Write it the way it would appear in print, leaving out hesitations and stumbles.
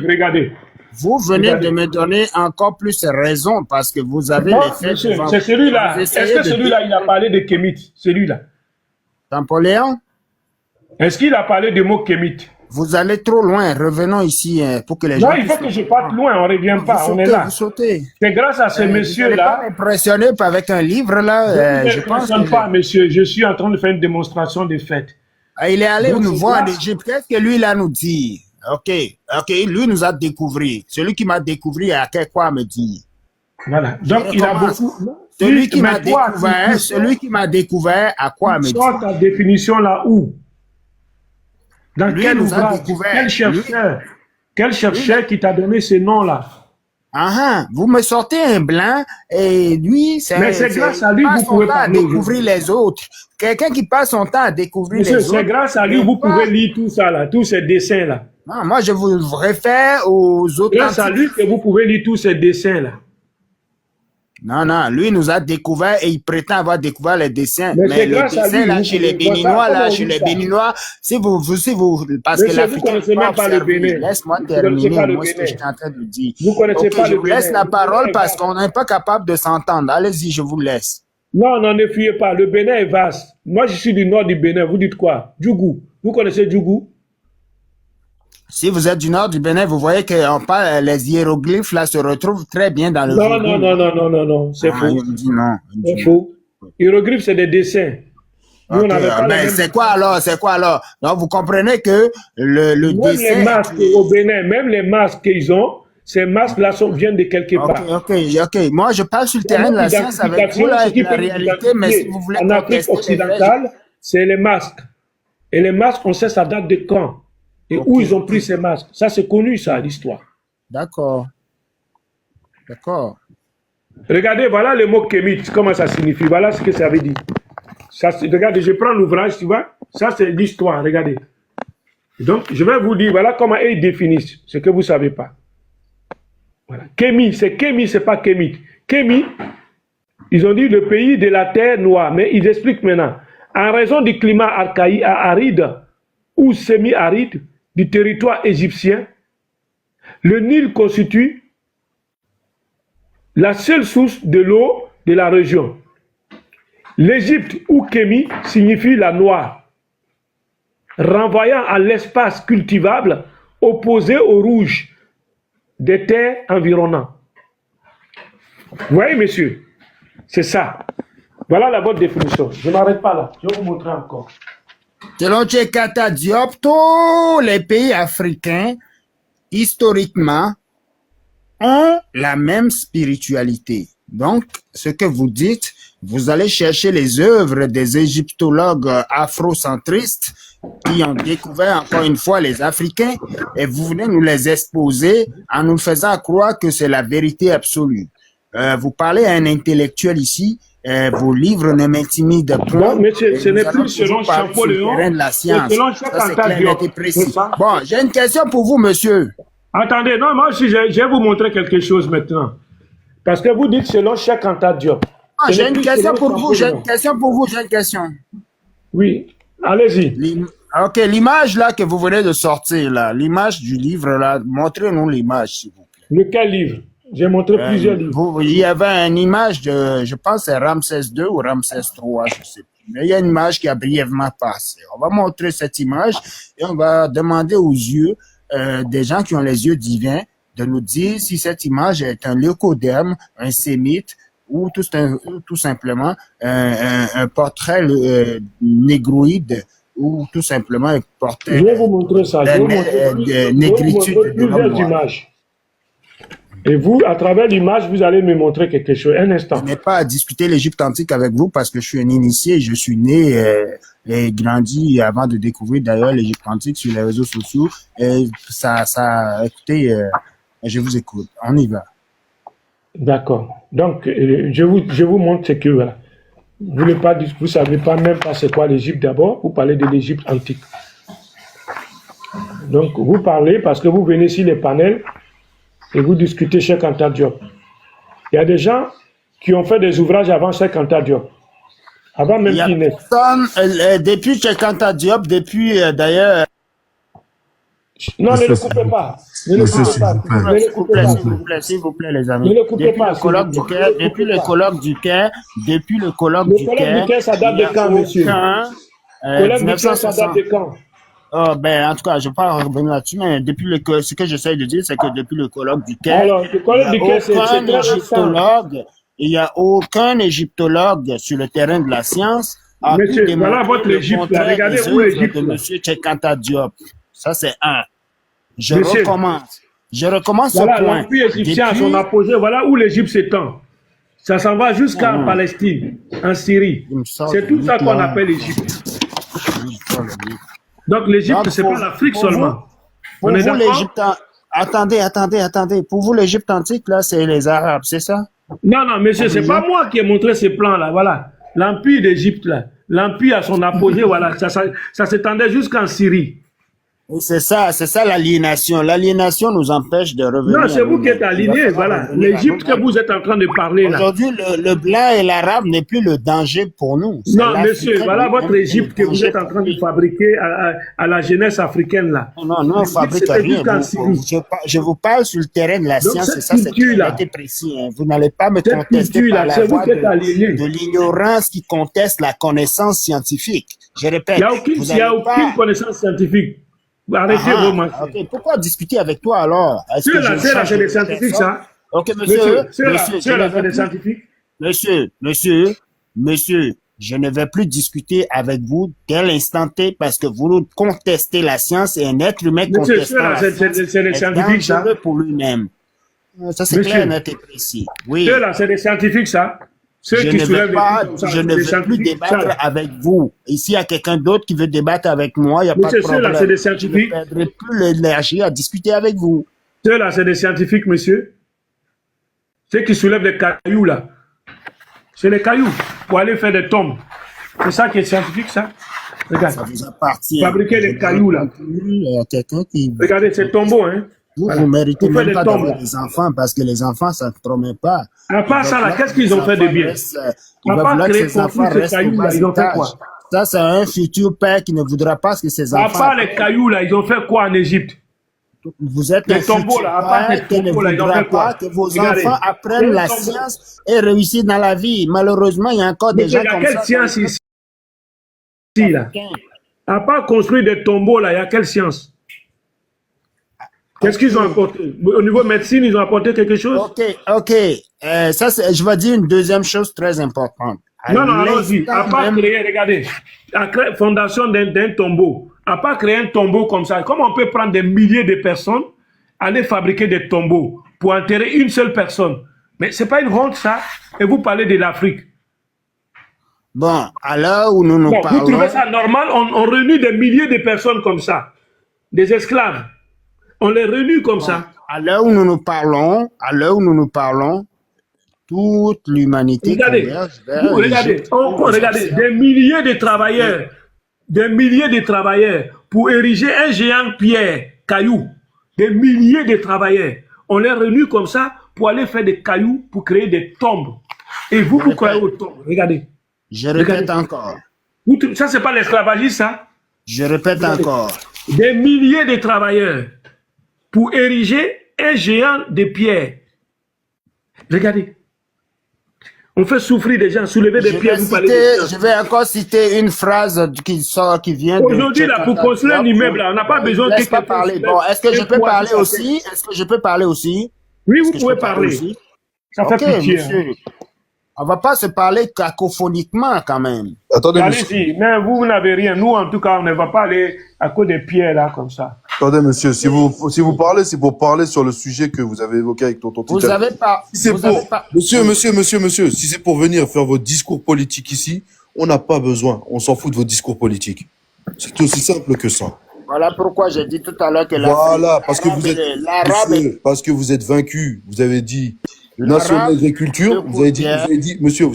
Regardez. Vous venez de me donner encore plus raison parce que vous avez Non, les faits monsieur, devant c'est vous. celui-là. Vous Est-ce essayez que de celui-là, il a parlé de kémite? Celui-là. Napoléon, Est-ce qu'il a parlé de mots kémite? vous allez trop loin. Revenons ici pour que les Non, gens il faut puissent que je parte comprendre. loin, on ne revient Vous pas, on est sautez, vous là. sautez. C'est grâce à ce Vous n'allez pas monsieur-là. m'impressionner avec un livre Je là. ne Je pense m'impressionne que pas, monsieur. Je suis en train de faire une démonstration de fait. il est allé Donc, nous c'est voir en grâce. Égypte. Qu'est-ce que lui là nous dit? Ok, lui nous a découvert. Celui qui m'a découvert a quelque quoi à me dire. Voilà. Je Donc, il a recommence. beaucoup. Celui qui m'a Mais toi, découvert, celui qui m'a découvert a quoi à me tu sors dire? ta définition là où? Dans Lui quel nous a ouvrage? découvert. Quel Lui, chercheur? Quel lui, chercheur qui t'a donné ces noms-là? vous me sortez un blanc et lui, Mais c'est grâce à il lui que passe vous son pouvez temps à parler découvrir aujourd'hui. les autres. Quelqu'un qui passe son temps à découvrir Monsieur, les c'est autres, grâce à lui que mais vous pouvez pas. lire tout ça là, tous ces dessins-là. Non, moi, je vous réfère aux Grâce à lui authentiques. que vous pouvez lire tous ces dessins-là. Non, lui nous a découvert et il prétend avoir découvert les dessins. Mais Mais c'est le grâce à dessin lui, là, vous chez les pouvez voir ça. Béninois, Comment là, on chez dit les ça? Béninois, parce que Monsieur, vous ne l'Africain ne connaissez peut pas même pas le observer. Bénin. Laisse-moi Vous ne connaissez terminer pas le moi ce que je Bénin. suis en train de dire. Vous ne connaissez Ok, pas je le vous laisse Bénin. la Le Bénin parole est parce vaste. qu'on n'est pas capable de s'entendre. Allez-y, je vous laisse. Non, non, ne fuyez pas. Le Bénin est vaste. Moi, je suis du nord du Bénin. Vous dites quoi? Djougou. Vous connaissez Djougou? Si vous êtes du nord du Bénin, vous voyez que les hiéroglyphes là se retrouvent très bien dans le Non, non, vaudou. non, non, non, non, non. C'est Ah, faux. il me dit non. Il me C'est dit non. faux. Hiéroglyphes, c'est des dessins. Nous, on Ok, n'avait pas les ben mêmes. c'est quoi alors? C'est quoi alors? Donc vous comprenez que le Même les dessin. masques au Bénin, même les masques qu'ils ont, ces masques-là viennent de quelque part. Ok. Moi, je parle sur le terrain de la science avec vous, là, Ce avec qui la peut nous réalité, mais si identifier vous voulez en Afrique contester les faits, occidentale, c'est les masques. Et les masques, on sait ça date de quand et où ils ont pris ces masques. Ça, c'est connu, ça, l'histoire. D'accord. Regardez, voilà le mot kémite, comment ça signifie. Voilà ce que ça veut dire. Ça, regardez, je prends l'ouvrage, tu vois. Ça, c'est l'histoire, regardez. Donc, je vais vous dire, voilà comment ils définissent ce que vous ne savez pas. Voilà. Kémi, c'est pas kémite. Kémi, ils ont dit le pays de la terre noire, mais ils expliquent maintenant. En raison du climat aride ou semi-aride du territoire égyptien, le Nil constitue la seule source de l'eau de la région. L'Égypte ou Kémi signifie la noire, renvoyant à l'espace cultivable opposé au rouge des terres environnantes. Vous voyez, monsieur, c'est ça. Voilà la bonne définition. Je ne m'arrête pas là. Je vais vous montrer encore. Selon Tchekata Diop, tous les pays africains, historiquement, ont la même spiritualité. Donc, ce que vous dites, vous allez chercher les œuvres des égyptologues afrocentristes qui ont découvert encore une fois les Africains et vous venez nous les exposer en nous faisant croire que c'est la vérité absolue. Vous parlez à un intellectuel ici, vos livres ne m'intimident point. Non, mais ce n'est plus selon Champollion, de la science. c'est selon Cheikh Anta Diop. Précis. Bon, j'ai une question pour vous, monsieur. Attendez, non, moi aussi, je vais vous montrer quelque chose maintenant. Parce que vous dites selon Cheikh Anta Diop. J'ai une question pour vous, j'ai une question. Oui, allez-y. Ok, l'image là que vous venez de sortir, là, l'image du livre, là, montrez-nous l'image, s'il vous plaît. Lequel livre? J'ai montré plusieurs livres. Il y avait une image de, je pense c'est Ramsès II ou Ramsès III, je sais plus. Mais il y a une image qui a brièvement passé. On va montrer cette image et on va demander aux yeux des gens qui ont les yeux divins de nous dire si cette image est un leucoderme, un sémite ou tout simplement un portrait négroïde ou tout simplement un portrait je vais vous montrer ça. Je vais vous montrer plusieurs images. Et vous, à travers l'image, vous allez me montrer quelque chose. Un instant. Je n'ai pas à discuter l'Égypte antique avec vous parce que je suis un initié. Je suis né et grandi avant de découvrir d'ailleurs l'Égypte antique sur les réseaux sociaux. Et écoutez, je vous écoute. On y va. D'accord. Donc, je vous montre ce que voilà. Vous savez pas même pas c'est quoi l'Égypte d'abord. Vous parlez de l'Égypte antique. Donc, vous parlez parce que vous venez sur les panels et vous discutez Cheikh Anta Diop. Il y a des gens qui ont fait des ouvrages avant Cheikh Anta Diop. Avant même qu'il naisse. Depuis Cheikh Anta Diop, depuis d'ailleurs. Non, ne Monsieur, le s'il coupez vous pas. Ne le Monsieur, coupez s'il pas. vous plaît. Ne le S'il vous coupez plaît, pas. s'il vous plaît, s'il vous plaît, les amis. Ne le coupez Depuis pas, le s'il vous colloque du plaît. Caire, Ne le depuis coupez le pas. colloque du Caire, depuis le colloque Le du colloque du Caire, Caire, ça il date n'y de a quand, monsieur? aucun Le colloque du Caire, ça date 1960. de quand? Oh, ben, en tout cas, je ne vais pas revenir là-dessus, mais ce que j'essaie de dire, c'est que depuis le colloque du Caire, Alors, le il n'y colloque a du Caire, c'est aucun très récent. égyptologue, il n'y a aucun égyptologue sur le terrain de la science a pu Monsieur, voilà démontrer votre le Égypte, là. contraire Regardez des où œuvres l'Égypte, de là. M. Tchekanta Diop. Ça, c'est un. Je Monsieur, recommence. Je recommence ce voilà, point. l'Empire égyptien à son Depuis, apogée, voilà où l'Égypte s'étend. Ça s'en va non, jusqu'en non, Palestine, en Syrie. il me sort C'est le tout ça livre qu'on là. appelle l'Égypte. Il me sort le livre. Donc l'Égypte, Donc, c'est pas l'Afrique pour vous, seulement. pour On est vous, d'accord? l'Égypte, attendez. Pour vous, l'Égypte antique, là, c'est les Arabes, c'est ça? Non, non, monsieur, c'est pas moi qui ai montré ces plans-là, voilà. L'Empire d'Égypte, là. L'Empire à son apogée, voilà. Ça s'étendait jusqu'en Syrie. Et c'est ça l'aliénation. L'aliénation nous empêche de revenir Non, à c'est vous qui nous-mêmes. êtes Il va aligné, falloir voilà. revenir à L'Égypte que nous-mêmes. vous êtes en train de parler, là. Aujourd'hui, le blanc et l'arabe n'est plus le danger pour nous. C'est Non, monsieur, l'Africain voilà lui-même votre qui est le Égypte que vous danger êtes en pour train de lui. fabriquer à la jeunesse africaine, là. Non, on L'Égypte, fabrique c'était rien. jusqu'en Syrie. Je vous parle sur le terrain de la Donc, science, et cette ça, c'est clair culture-là, et précis. Hein. Vous n'allez pas me cette contester par culture-là, la c'est vous voie qui êtes aliéné. de l'ignorance qui conteste la connaissance scientifique. Je Il répète, n'y a vous il y a n'allez aucune pas... connaissance scientifique. Arrêtez Ah, vos mensonges. ok. Pourquoi discuter avec toi alors? Est-ce que je C'est change des de scientifiques, personne? ça. Ok, Monsieur, monsieur, c'est je ne des vais plus... scientifiques. Monsieur, je ne vais plus discuter avec vous dès l'instant T parce que vous contestez la science et un être humain Monsieur, contestant la science c'est des est scientifiques, ça. dangereux pour lui-même. Ça, c'est clair, Monsieur, net et précis. Oui, ceux-là, c'est des scientifiques, ça. Ceux je qui ne vais soulèvent les pas, trucs comme ça, je c'est ne des vais plus scientifiques, débattre ça. avec vous. Ici, il y a quelqu'un d'autre qui veut débattre avec moi, il n'y a pas de Monsieur, ceux-là, c'est problème. des Je ne scientifiques. perdrai plus l'énergie à discuter avec vous. Ceux-là, c'est des scientifiques, monsieur. Ceux qui soulèvent des cailloux, là. C'est les cailloux pour aller faire des tombes. C'est ça qui est scientifique, ça. Regarde. Ça vous appartient. Fabriquer les cailloux, là. Quelqu'un qui... Regardez, c'est tombeau, hein. Vous, Voilà. vous méritez Pour faire même des pas tombes, d'avoir là. des enfants parce que les enfants, ça ne promet pas. À part ça, là, Là, qu'est-ce qu'ils les ont fait de enfants bien? restent, À ils part veulent que créer, ces enfants construire ces restent au cailloux, bas là, ils ont fait étage. quoi? Ça, c'est un futur père qui ne voudra pas que ses À enfants... part les cailloux, là, ils ont fait quoi en Égypte? Vous êtes Les un tombeaux, futur là, à part père les qui ne tombeaux, là, ils ont voudra fait quoi? pas que vos Regardez. enfants apprennent Les la tombeaux. science et réussissent dans la vie. Malheureusement, il y a encore des Monsieur, gens il y a comme quelle ça. science ici, là? À part construire des tombeaux, là, il y a quelle science? Qu'est-ce qu'ils ont apporté? Au niveau médecine, ils ont apporté quelque chose? Ok. Ça, je vais dire une deuxième chose très importante. À Non, allons-y. À l'instant part même- créer, regardez, la fondation d'un tombeau, à part créer un tombeau comme ça, comment on peut prendre des milliers de personnes, aller fabriquer des tombeaux pour enterrer une seule personne? Mais c'est pas une honte, ça? Et vous parlez de l'Afrique. Bon, à l'heure où nous nous Bon, vous parlons... trouvez ça normal? On réunit des milliers de personnes comme ça, des esclaves. On les réunit comme ça. À l'heure où nous nous parlons, toute l'humanité Regardez, converge vers regardez, l'Égypte. regardez, des milliers de travailleurs pour ériger un géant pierre, caillou, des milliers de travailleurs. On les réunit comme ça pour aller faire des cailloux pour créer des tombes. Et vous croyez aux tombes. Regardez. Je répète Regardez. encore. Ça, c'est pas l'esclavagisme, ça? Je répète encore. Des milliers de travailleurs pour ériger un géant de pierre. Regardez. On fait souffrir des gens, soulever des pierres, vous parlez de Je vais encore citer une phrase qui vient de... aujourd'hui, là, pour construire un immeuble, là, on n'a pas besoin Laisse que pas quelqu'un parler. soulève Bon, est-ce que je un peux poids parler sur sa aussi? Est-ce que je peux parler aussi? Oui, Est-ce vous que je pouvez peux parler. aussi? Ça fait Ok, pitié. Hein. monsieur. On va pas se parler cacophoniquement quand même. Attendez, monsieur. Allez-y, mais vous n'avez rien. Nous, en tout cas, on ne va pas aller à cause des pierres, là, comme ça. Attendez, monsieur. Si vous parlez, c'est pour parler sur le sujet que vous avez évoqué avec tonton Vous Tita. avez pas... Si c'est vous avez pour, pas- monsieur, si c'est pour venir faire votre discours politique ici, on n'a pas besoin. On s'en fout de votre discours politique. C'est aussi simple que ça. Voilà pourquoi j'ai dit tout à l'heure que Voilà, parce que vous êtes, l'arabe monsieur, parce que vous êtes vaincu. Vous avez dit L'arabe, nation d'agriculture. Vous avez dit, monsieur, vous